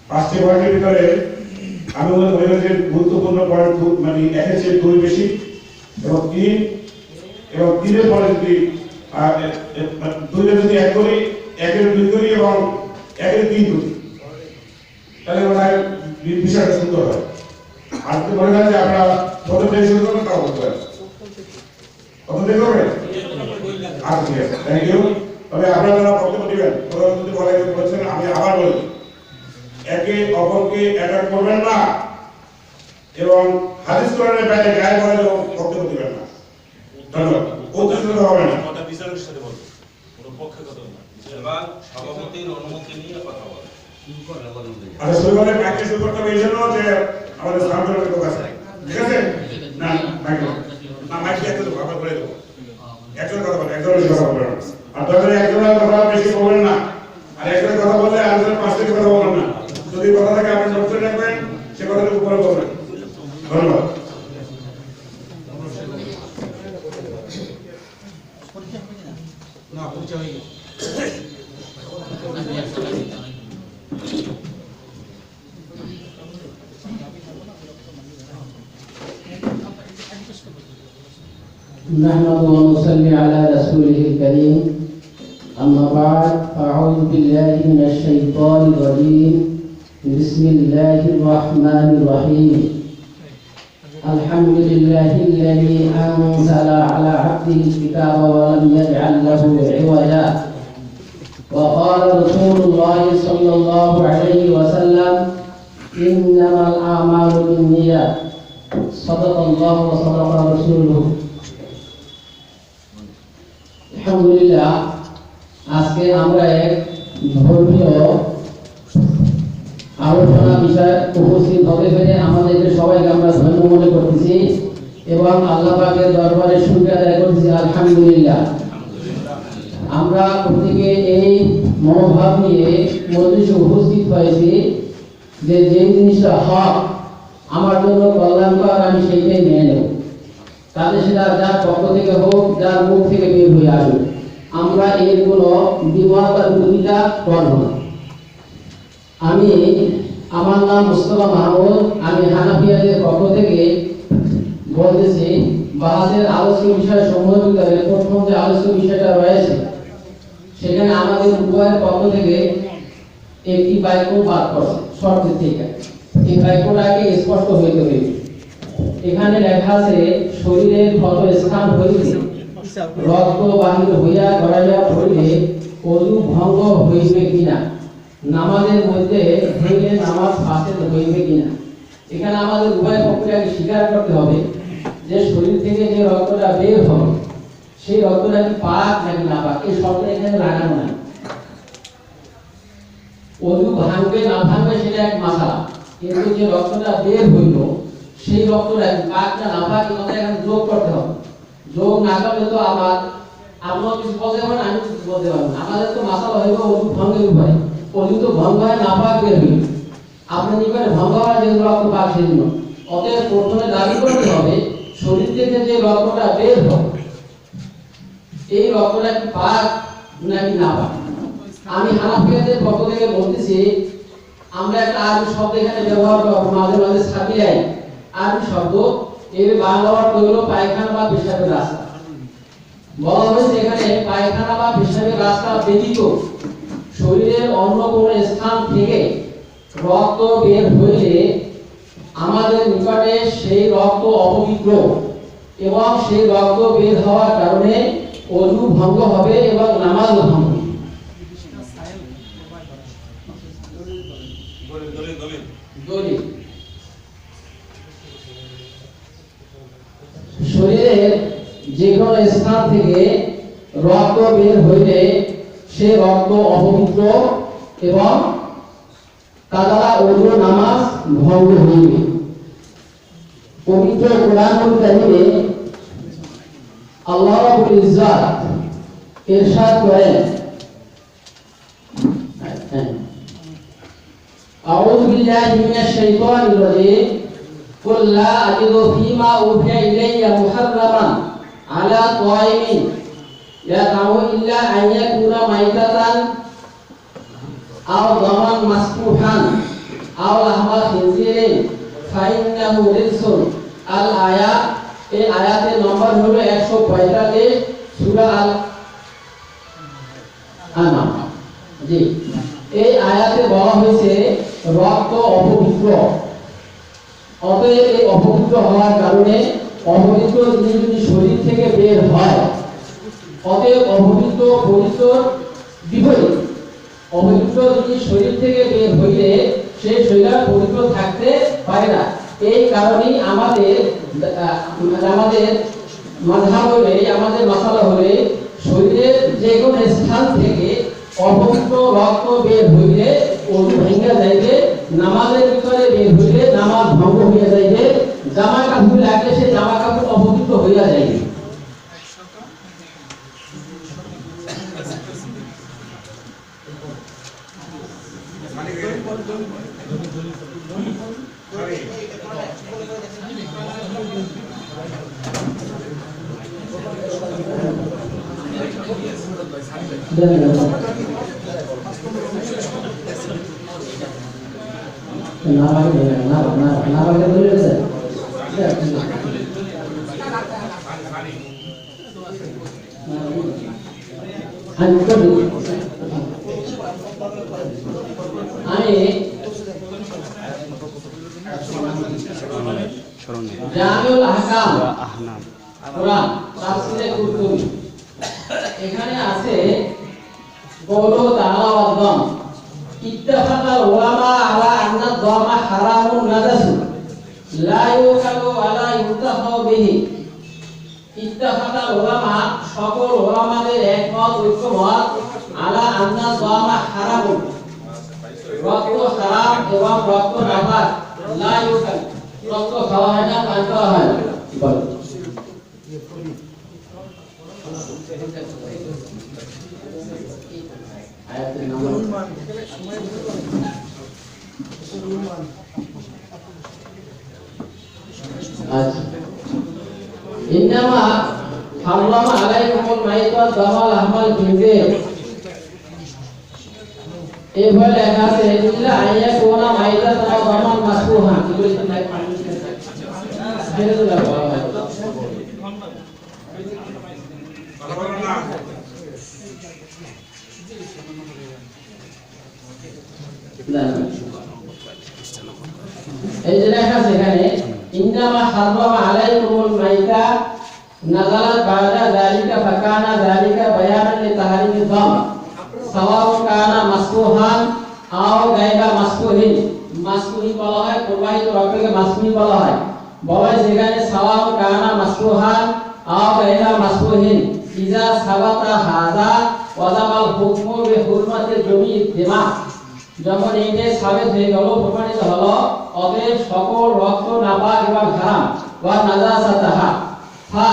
পাঁচটি পয়েন্টের ভিতরে আমি মনে করি যে গুরুত্বপূর্ণ পয়েন্ট মানে একের চেয়ে দুই বেশি এবং তিনের পরে যদি দুইটা যদি এক করি, একের দুই করি এবং একের তিন করি, তাহলে মনে হয় বিষয়টা সুন্দর হয়। আর যদি মনে হয় যে আমরা প্রথম থেকে শুরু করবো, তাও করতে পারি। প্রথম থেকে করবেন? আচ্ছা, ঠিক আছে, থ্যাংক ইউ। তবে আপনারা যারা বক্তব্য দিবেন, প্রধানমন্ত্রী বলেছেন, আমি আবার বলি, একে অপরকে অ্যাটাক করবেন না এবং হাদিস কোরআনের বাইরে গায়ে বলে বক্তব্য দিবেন না। ধন্যবাদ। উদ্দেশ্য হবে না, কথা বিচারের সাথে বলবো, কোনো পক্ষগত না, এবং সভাপতির অনুমতি নিয়ে কথা বলবো। আচ্ছা, শুরু করে প্র্যাকটিস শুরু করতে হবে এই জন্য যে আমাদের সামনের লোক আছে, ঠিক আছে? না মাইক একটু দেবো, আবার বলে দেবো, একজনের কথা বলেন, একজনের কথা বলবেন, আর দরকারে একজনের কথা বেশি বলবেন না, আর একজনের কথা বললে আরেকজনের পাঁচ থেকে কথা বলবেন না। যদি কথা থাকে আপনি নোট করে রাখবেন, সে কথাটা উপরে বলবেন। ধন্যবাদ। نحمد ونصلي على رسوله الكريم أما بعد أعوذ بالله من الشيطان الرجيم بسم الله الرحمن الرحيم الحمد لله الذي أنزل على عبده الكتاب ولم يجعل له عوجا وقال رسول الله صلى الله عليه وسلم إنما الأعمال بالنيات صدق الله وصدق رسوله আলহামদুলিল্লাহ। আজকে আমরা এক ধর্মীয় আলোচনা বিষয় উপস্থিত হতে পেরে আমাদেরকে সবাইকে আমরা ধন্য মনে করতেছি এবং আল্লাহ পাকের দরবারে শুকরিয়া আদায় করতেছি। আলহামদুলিল্লাহ, আমরা প্রত্যেকে এই মনোভাব নিয়ে মজলিসে উপস্থিত হয়েছি যে যে জিনিসটা হক, আমার জন্য কল্যাণকর, আমি সেইটাই মেনে নেব। তাহলে সেটা যার পক্ষ থেকে হোক, যার মুখ থেকে বের হয়ে আসুক, আমরা এর কোনো দ্বিমত বা বিরোধিতা করব না। আমার নাম মুস্তাফা মাহমুদ, আমি হানাফিয়াদের পক্ষ থেকে বলতেছি। বাহাসের আলোচ্য বিষয় সমূহের ভিতরে প্রথম যে আলোচ্য বিষয়টা রয়েছে, সেখানে আমাদের উভয়ের পক্ষ থেকে একটি বাক্য বাদ করছে শর্তের থেকে। এই বাক্যটাকে স্পষ্ট হইতে হবে। এখানে লেখা আছে, শরীরের ক্ষত স্থান হইতে রক্ত বাহির হইয়া গড়াইয়া পড়িলে ওযু ভঙ্গ হইবে কিনা, নামাজের মধ্যে হইলে নামাজ ফাসেদ হইবে কিনা। এখানে আমাদের উভয় পক্ষকে স্বীকার করতে হবে যে শরীর থেকে যে রক্তটা বের হবে, সেই রক্তটা কি পাক নাকি না পাক, এই শব্দ এখানে লাগানো নাই। ওযু ভাঙবে না ভাঙবে সেটা এক মাসালা, কিন্তু যে রক্তটা বের হইল সেই রক্তটা পাক না পাক এটা এখানে যোগ করতে হবে। যোগ না করলে তো আপনার কিছু বলতে পারেন, আমি কিছু বলতে পারবো না। আমাদের তো মাসালা হইব ওযু ভঙ্গের উপরে। ওযু তো ভঙ্গ হয় না পাক বের হইল, আপনি নিবেন ভঙ্গ হয় যে রক্ত পাক সেজন্য। অতএব প্রথমে দাবি করতে হবে শরীর থেকে যে রক্তটা বের হয়, এই রক্তটা কি পাক নাকি না পাক। আমি হানাফিয়াদের পক্ষ থেকে বলতেছি, আমরা একটা আরবি শব্দ এখানে ব্যবহার করব মাঝে মাঝে ছাপিয়ে, আরবি শব্দ, এর বাংলা অর্থ হলো পায়খানা বা পেশাবের রাস্তা। বলা হয়েছে এখানে পায়খানা বা পেশাবের রাস্তা ব্যতীত শরীরের অন্য কোনো স্থান থেকে রক্ত বের হইলে আমাদের নিকটে সেই রক্ত অপবিত্র এবং সেই রক্ত বের হওয়ার কারণে ওযু ভঙ্গ হবে এবং নামাজ ভঙ্গ হবে। শরীরের যে কোনো স্থান থেকে রক্ত বের হইলে সে রক্ত অপবিত্র এবং তা দ্বারা ওযু নামাজ ভঙ্গ হইবে। পবিত্র কোরআনুল কারীমে আল্লাহ রাব্বুল ইজ্জত ইরশাদ করেন, আউযু বিল্লাহি মিনাশ শাইতানির রাজীম, কুল লা আজিদু ফীমা উহিয়া ইলাইয়া মুহাররামান আলা তাইমিন ইয়াতামু ইল্লা আন ইয়াকুনা মাইতাতান আও দামান মাসফুহান আও লাহমা খিনজিরিন ফাইন্নাহু রিজসুন। আল আয়া, এই আয়াতের নম্বর হলো 145, সূরা আল আনাম। জি, এই আয়াতে বলা হয়েছে রক্ত অপবিত্র, অতএব এই অপবিত্র হওয়ার কারণে অপবিত্র জিনিস যদি শরীর থেকে বের হয়, অতএব অপবিত্র পবিত্র বিপরীত। অপবিত্র জিনিস শরীর থেকে বের হইলে সেই শরীর পবিত্র থাকতে পারে না। এই কারণেই আমাদের মাযহাব হলে, আমাদের মাসালা হলে, শরীরের যে কোনো স্থান থেকে অপবিত্র রক্ত বের হইলে ওযু ভেঙে যাইবে, নামাজের ভিতরে বের হইলে নামাজ ভঙ্গ হইয়া যাইবে, জামা কাপড় লাগলে সে জামা কাপড় অপবিত্র হইয়া যাইবে। আমি জামিউল আহকাম কোরআন তাফসীরে কুরতুবী, এখানে আছে কওলু তাআলা ওয়াদাম ইত্তাফাকাল উলামা আলা আন্না দামা হারামুন নাজাসুন লা ইউকালু ওয়ালা ইউতাফাউ বিহি। ইত্তাফাকাল উলামা, সকল উলামাদের একমত, ঐক্যমত, আলা আন্না দামা হারামুন, রক্ত হারাম এবং রক্ত নাপাক, লা ইউকাল, রক্ত খাওয়া হয় না, পান করা হয় না। বলো আয়াতের নাম আচ্ছা, ইন্নামা হারামা আলাইকুমুল মাইতা দামাল আহমাল খিনজির। এভাবে লেখা আছে ইল্লা আইয়া কোনা মাইতা দামান মাসফুহা, এগুলো তো লাইক পানি ছেড়ে দিলে বলা হয়। এই যে লেখা আছে এখানে ইন্নামা হারামা আলাইকুমুল মাইতা নাযালাত বা'দা যালিকা ফাকানা যালিকা বায়ানান লিতাহরিমিদ দাম সাওয়াউন কানা মাসফুহান আও গায়রা মাসফুহিন। মাসফুহি বলা হয় প্রবাহিত রক্তকে মাসফুহি বলা হয়। বলা হয় সেখানে সাওয়াউন কানা মাসফুহান আও গায়রা মাসফুহিন ইজা সাবাতা হাযা ওয়াজাবাল হুকমু বিহুরমাতি জমি দিমা। যখন এইটা সাবেত হয়ে গেল, প্রমাণিত হলো, অতএব সকল রক্ত নাপাক এবং হারাম, ওয়া নাজাসাতাহা ফা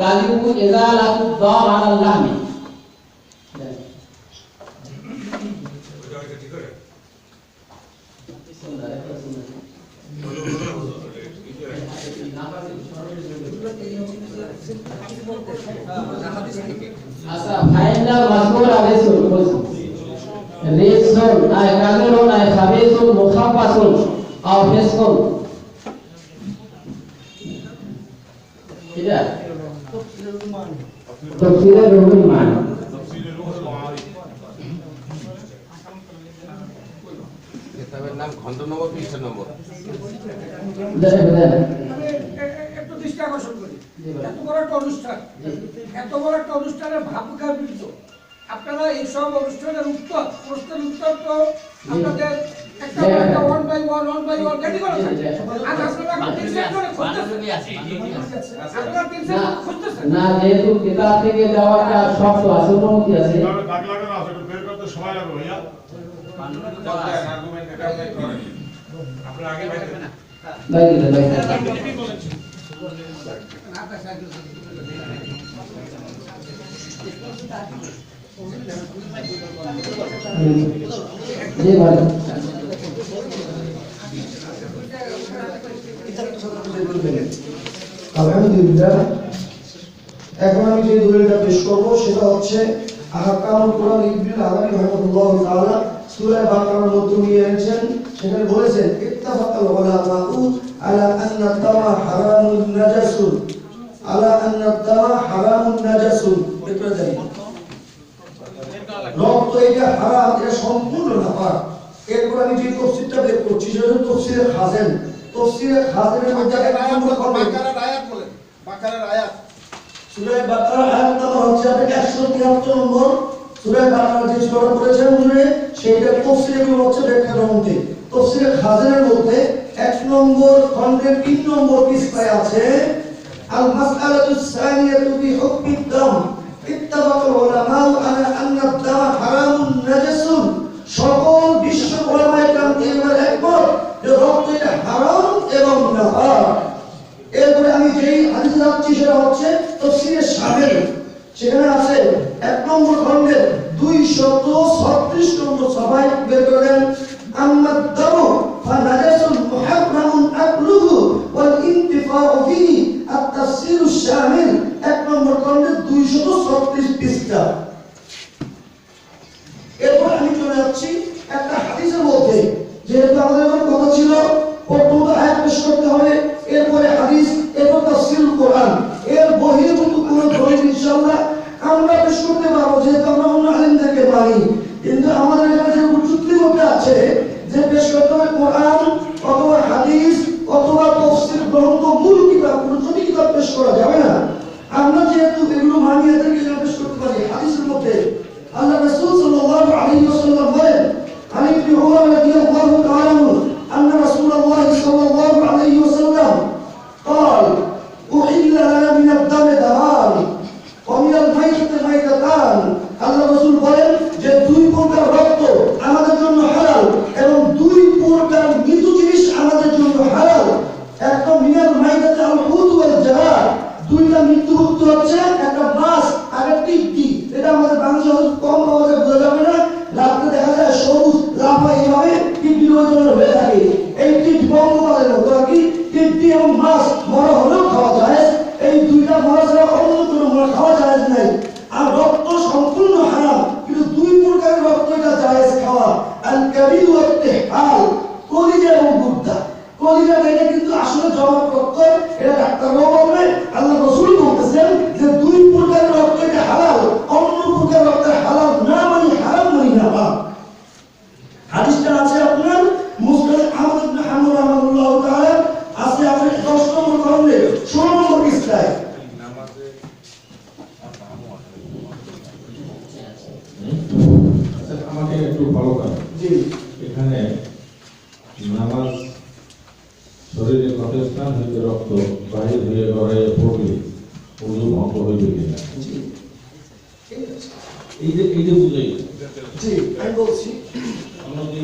কাযিবু ইজালাতুদ দাম আলাল লাহমি। আচ্ছা, ফাইনাল মাসকুর আলাইসুল বলছি রিজসুন আই কাযিরুন আই খাবিসুন মুখাফফাসুন আও ফিসকুন। এটা তাফসীরের রুহুল মানি। কিতাবের নাম খণ্ড নম্বর, পৃষ্ঠা নম্বর। একটু দৃষ্টি আকর্ষণ করি, এত বড় একটা অনুষ্ঠান, এত বড় একটা অনুষ্ঠানের ভাবুকার বৃদ্ধ, আপনারা এইসব অনুষ্ঠানের উত্তর, প্রশ্নের উত্তর তো আপনাদের একটা ওয়ান বাই ওয়ান রেডি করা থাকে। আজ আপনারা এখন 3 সেক্টরে খুঁজতেছেন, আপনারা 3 সেক্টর খুঁজতেছেন না, যেহেতু কিতাব থেকে দেওয়াটা শর্ত আছে, অনুমতি আছে। দাগ লাগানো আছে, বের করতে সময় লাগবে ভাইয়া। আর্গুমেন্ট এটা আপনি করেন, আপনারা আগে বাইরে না বাইরে বাইরে জি বলেন। আলহামদুলিল্লাহ, এখন আমি যে দলিলটা পেশ করবো সেটা হচ্ছে আহকামুল কোরআন ইবনুল আলামী রাহিমাহুল্লাহ তাআলা সূরা বাকারার মধ্যে নিয়ে এনেছেন। সেখানে বলেছেন ইত্তাফাকাল উলামাউ আলা আন্না দামা হারামুন নাজাসুন, আলা আন্না দামা হারামুন নাজাসুন। এটা জানি রক্ত এটা হারাম, এটা সম্পূর্ণ নাপাক। এরপর আমি যে তাফসীরটা বের করছি সেটা হলো তাফসীরে খাজেন। তাফসীরে খাজেনের মধ্যে একটা নম্বর কথা বাকারার আয়াত বলেন, বাকারার আয়াত। সূরা বাকারা আয়াত নম্বর হচ্ছে 173 নম্বর। সূরা বাকারা যে সূরা পড়েছেন হুজুরে সেইটা তাফসীরে হচ্ছে ব্যাখ্যা গ্রন্থে। তাফসীরে খাজেনের মধ্যে 1 নম্বর খণ্ডের 3 নম্বর পৃষ্ঠায় আছে আল মাসআলাতুস সানিয়াতু বি হুকমিদ দাম ইত্তাফাকাল উলামাউ আলা আন্না দাম হারামুন নাজাসুন। সকল বিশ্ব উলামায়ে কেরাম এর একমত যে রক্ত এটা হারাম এবং নাপাক। এরপরে আমি যেই হাদিসে যাচ্ছি সেটা হচ্ছে তাফসীরে শামিল। সেখানে আছে 1 নম্বর খণ্ডের 236 নম্বর সফায় বের করেন আম্মাদ দামু ফানাজাসুন মুহাররামুন আকলুহু ওয়াল ইনতিফাউ ফিহি আত-তাফসীরুশ শামিল 1 নম্বর খণ্ডের 236 পৃষ্ঠা। এরপর আমি চলে যাচ্ছি একটা হাদিসের মধ্যে। যেহেতু আমাদের কথা ছিল প্রথমত আয়াত পেশ করতে হবে, এরপরে হাদিস, এরপর তাফসীরুল কোরআন, এর বহির্ভূত কোনো দলিল ইনশাআল্লাহ আমরা পেশ করতে পারবো যেহেতু আমরা অন্য আলেমদেরকে মানি। কিন্তু আমাদের এখানে যে উচ্চুক্তি মধ্যে আছে যে পেশ করতে হবে কোরআন অথবা হাদিস অথবা তাফসীর গ্রন্থ মূল কিতাব, কোনো ছোট কিতাব পেশ করা যাবে না। আমরা যেহেতু এগুলো মানি এদেরকে পেশ করতে পারি। হাদিসের মধ্যে আল্লাহ রাসূল সাল্লাল্লাহু আলাইহি ওয়াসাল্লাম বলেন আলী ইবনে উমর রাদিয়াল্লাহু তাআলা আন্না রাসূলুল্লাহ সাল্লাল্লাহু আলাইহি ওয়াসাল্লাম قال أحل لنا من الدم دمان ومن الميتة ميتتان। আল্লাহ রাসূল বলেন যে দুই প্রকার রক্ত আমাদের জন্য হালাল এবং দুই প্রকার মৃত জিনিস আমাদের জন্য হালাল। একটা মিনাল মাইতাতে আল হুদ ওয়াল জারাদ, দুইটা মৃত্যুভুক্ত হচ্ছে একটা মাছ আর একটা টিকটি। এটা আমাদের বাংলাদেশে কম পাওয়া যায়, বোঝা যাবে না। রাতে দেখা যায় সবুজ লাফা এইভাবে টিকটির ওজনের হয়ে থাকে। এই টিক বঙ্গপালের মতো আর কি টিকটি এবং মাছ মরা হলেও খাওয়া যায়। এই দুইটা মরা ছাড়া অন্য কোনো মরা খাওয়া যায় নাই। আর রক্ত সম্পূর্ণ হারাম, কিন্তু দুই প্রকারের রক্ত এটা জায়েজ খাওয়া। আল কাবিদ ওয়াত তিহাল, কলিজা এবং গুর্দা। কলিজা এটা কিন্তু আসলে জমা রক্ত, এটা ডাক্তাররাও বলবে, আল্লাহ রাসূল বলতেছেন যে দুই প্রকারের রক্ত এটা হালাল, অন্য প্রকার রক্ত হালাল না, মানে হারাম মানে না। হাদিসটা আছে আপনার মুসনাদ আহমদ ইবনে হাম্বল রাহিমাহুল্লাহু তাআলা, আছে আপনার 10 নম্বর খণ্ডে 16 নম্বর পৃষ্ঠায়। আমাকে একটু ভালো করে জি এখানে নামাজ শরীরে ক্ষতস্থান হইতে রক্ত বাহির হয়ে গড়াইয়া পড়লে ওযু ভঙ্গ হইবে কিনা, জি ঠিক আছে। এই যে বুঝাই জি আমি বলছি আমরা যে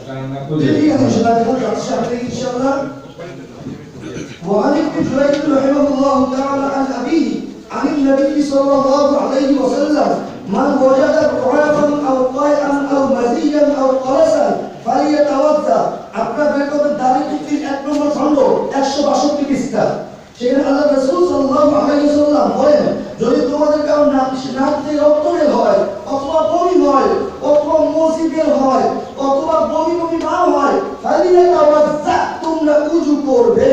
কারণা জি করি জি ইনশাআল্লাহ দেখুন যাচ্ছে আপনি ইনশাআল্লাহ। وعن ابن جريج رحمه الله تعالى عن أبيه عن النبي صلى الله عليه وسلم من وجد رعافا أو قيئا أو مزيا أو قرصا فليتوضأ। আপনার বেকতের দাবি চুক্তির 1 নম্বর খণ্ড 162 পৃষ্ঠা। সেখানে আল্লাহ রাসূল সাল্লাল্লাহু আলাইহি ওয়াসাল্লাম বলেন যদি তোমাদের কারো নাক থেকে রক্ত বের হয় অথবা বমি হয় অথবা মসি বের হয় অথবা বমি বমি ভাব হয় ফালিয়াতাওয়াজ্জা, তোমরা ওযু করবে।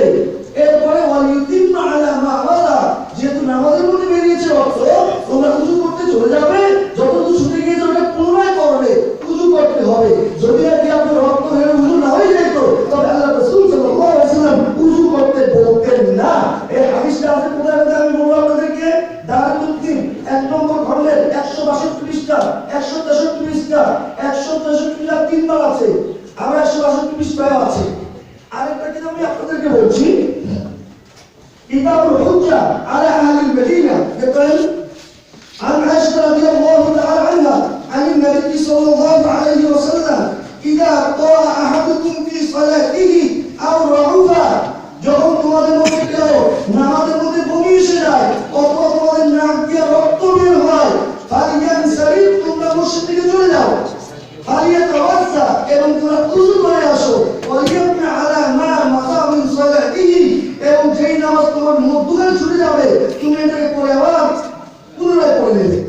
এরপরে ওয়ালিউতিম্মা আলা মা ওয়ালা, যেহেতু নামাজের মধ্যে বেরিয়েছে রক্ত তোমরা ওযু করতে চলে যাবে, যতটুকু ছুটে গিয়েছে ওটা পুনরায় করবে, ওযু করতে হবে। যদি আর কি আপনার রক্ত হয়ে ওযু না হয়ে যেত তবে আল্লাহ রাসূল সাল্লাল্লাহু আলাইহি ওয়াসাল্লাম ওযু করতে বলতেন না। এই হাদিসটা আছে কোথায় আমি বলবো আপনাদেরকে, দারুল 1 নম্বর খণ্ডের 162 পৃষ্ঠা, 163 পৃষ্ঠা, 163 পৃষ্ঠা 3 বার আছে, আর 162 পৃষ্ঠায় আছে। আরেকটা কি আমি আপনাদেরকে বলছি, কিতাবুল হুজ্জা আলা আহলিল মদিনা দেখেন عن عائشة رضي الله تعالى عنها عن النبي صلى الله عليه وسلم إذا قرأ أحدكم في صلاته أو رعف, যখন তোমাদের মধ্যে কেউ নামাজের মধ্যে বমি এসে যায় অথবা তোমাদের নাক দিয়ে রক্ত বের হয় ফালিয়ানসারিফ, তোমরা মসজিদ থেকে চলে যাও। ফালিয়াতাওয়াজ্জা, এবং তোমরা ওযু করে আসো। ওয়ালিয়াবনা আলা মা মাযা মিন সালাতিহি, এবং যেই নামাজ তোমার মধ্যখানে ছুটে যাবে তুমি এটাকে পড়ে আবার পুনরায় পড়ে নেবে।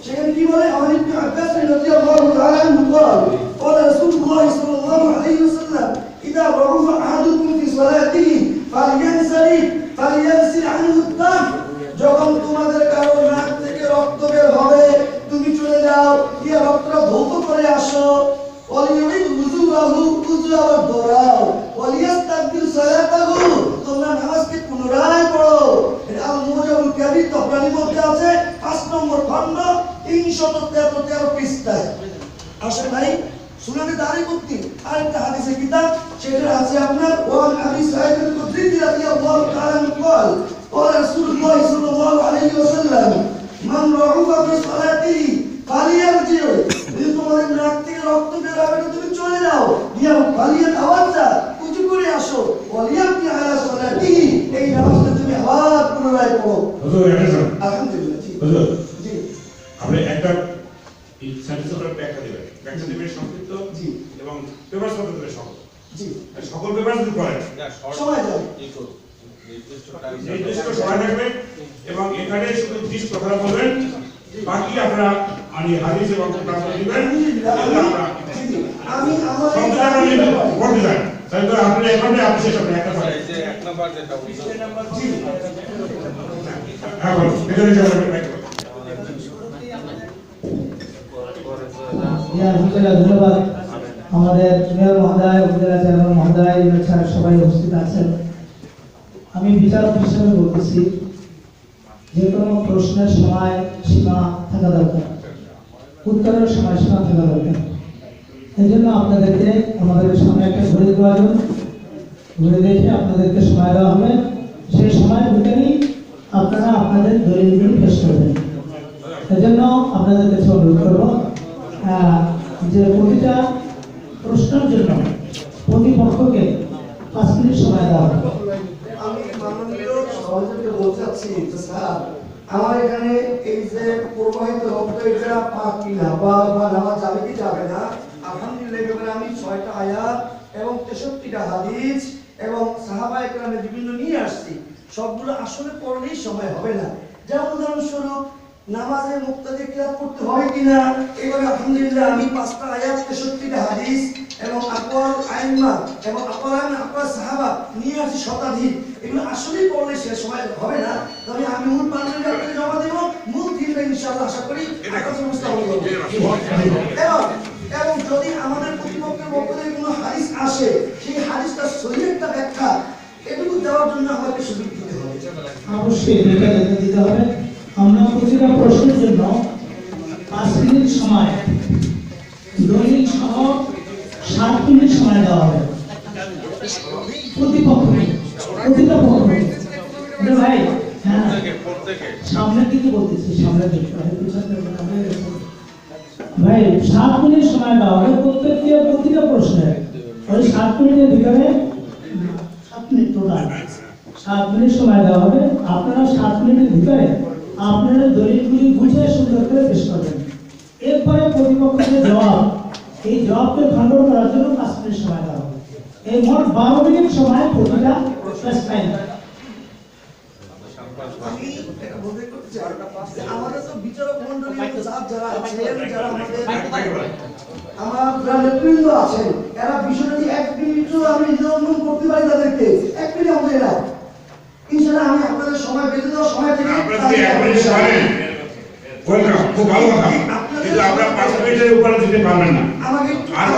সেখানে কি বলে আমার ইবনে আব্বাস রাদিয়াল্লাহু তাআলা আনহু قال قال رسول الله صلى الله عليه وسلم اذا رغب احدكم في صلاته فليغسل عنه الدم যখন তোমাদের কারো নাক থেকে রক্ত বের হবে তুমি চলে যাও গিয়ে রক্তটা ধৌত করে আসো ওয়ালিউইদ উযুহু আবার দৌড়াও ওয়ালিয়াস্তাগফির সালাতাহু তোমরা নামাজকে পুনরায় পড়ো এটা আল মুজাবুল কাবীর তবরানির মধ্যে আছে 5 নম্বর খণ্ড 313 পৃষ্ঠায় আসে ভাই সুনানে দারিকুতনি আরেকটা হাদিসের কিতাব সেটা আছে আপনার ওয়ান আবি সাঈদ আল-খুদরি রাদিয়াল্লাহু তাআলা আনহু قال قال رسول الله صلى الله عليه وسلم من رغب في صلاته فليرجع যদি তোমাদের নাক থেকে রক্ত বের হবে না তুমি চলে যাও গিয়ে ফালিয়া তাওয়াজ্জা উজু করে আসো ওয়ালিয়াবনি আলা সালাতিহি এই নামাজটা তুমি আবার পুনরায় পড়ো হুজুর একটা আলহামদুলিল্লাহ জি হুজুর জি আপনি একটা এই সেন্টেন্সের ব্যাখ্যা দিবেন সংক্ষিপ্ত জি এবং পেপার শব্দ ধরে সংক্ষিপ্ত জি সকল পেপার যদি করেন সময় যাও নির্দিষ্ট সময় থাকবে এবং এখানে শুধু 30 কথা বলবেন বাকি আপনারা হাদিস এবং কোরআন দিবেন আমি আমার সংক্ষিপ্ত করতে চান তাহলে আপনি এখানে আপনি শেষ করবেন একটা পারে যে এক নাম্বার যেটা হ্যাঁ বলুন এখানে যাবেন ধন্যবাদ আমাদের মেয়র মহোদয় উপজেলা চেয়ারম্যান মহোদয় ছাড়া সবাই উপস্থিত আছেন আমি বিচারক হিসেবে বলতেছি যে কোনো প্রশ্নের সময় সীমা থাকা দরকার উত্তরের সময় সীমা থাকা দরকার এই জন্য আপনাদেরকে আমাদের সামনে একটা ঘড়ি প্রয়োজন ঘুরে দেখে আপনাদেরকে সময় দেওয়া হবে সেই সময়ের ভিতরেই আপনারা আপনাদের দলিলগুলি পেশ করবেন এই জন্য আপনাদের কাছে অনুরোধ করবো যে প্রতিটা প্রশ্নের জন্য প্রতিপক্ষকে 5 মিনিট সময় দেওয়া হবে আমি মাননীয় সভাপতিকে বলতে চাচ্ছি যে স্যার আমার এখানে এই যে প্রবাহিত রক্ত এটা পাক কিনা বা নামাজ যাবে কি যাবে না আলহামদুলিল্লাহ এবারে আমি 6টা আয়াত এবং 63টা হাদিস এবং সাহাবায়ে কেরামের বিভিন্ন নিয়ে আসছি সবগুলো আসলে পড়লেই সময় হবে না যেমন উদাহরণস্বরূপ নামাজে মুক্তাদি কিরাত করতে হয় কিনা এবারে আলহামদুলিল্লাহ আমি 5টা আয়াত 63টা হাদিস এবং আকওয়াল আইম্মা এবং আকওয়াল সাহাবা নিয়ে আসি শতাধিক এগুলো আসলেই পড়লে শেষ সময় হবে না তবে আমি মূল পান্ডুলিপি আপনাকে জমা দেব মূল থিমটা ইনশাআল্লাহ আশা করি আপনাদের উপস্থাপন করব এবং যদি আমাদের প্রতিপক্ষের পক্ষ থেকে কোনো হাদিস আসে সেই হাদিসটা সহিহ একটা ব্যাখ্যা এটুকু দেওয়ার জন্য আমাকে সুযোগ দিতে হবে অবশ্যই এটা দিতে হবে আমরা প্রতিটা প্রশ্নের জন্য 5 মিনিট সময় দলিল সহ 7 মিনিট সময় দেওয়া হবে প্রতিটা পক্ষ ভাই হ্যাঁ সামনের দিকে বলতেছি সামনের দিকে ভাই 7 মিনিট সময় দেওয়া হবে প্রতিটা প্রশ্নের ওই 7 মিনিটের ভিতরে 7 মিনিট টোটাল 7 মিনিট সময় দেওয়া হবে আপনারা 7 মিনিটের ভিতরে আপনারা দলিলগুলি বুঝিয়ে সুন্দর করে পেশ করবেন এরপরে প্রতিপক্ষের জবাব এই জবাবকে খণ্ডন করার জন্য 5 মিনিট সময় দেওয়া হবে এই মোট 12 মিনিট সময় প্রতিটা প্রশ্নের টাইম আমি এটা বলতে চাই আমাদের তো বিচারক মণ্ডলী যারা আছেন যারা আমার নেতৃবৃন্দ আছেন এরা বিষয়টি 1 মিনিটও আমি নিয়ন্ত্রণ করতে পারি তাদেরকে 1 মিনিট আমাদের না ইনশাআল্লাহ আমি আপনাদের সময় বেঁধে দেওয়ার সময় থেকে ওয়েলকাম খুব ভালো কথা কিন্তু আমরা 5 মিনিটের উপরে দিতে পারবেন না আমাকে আর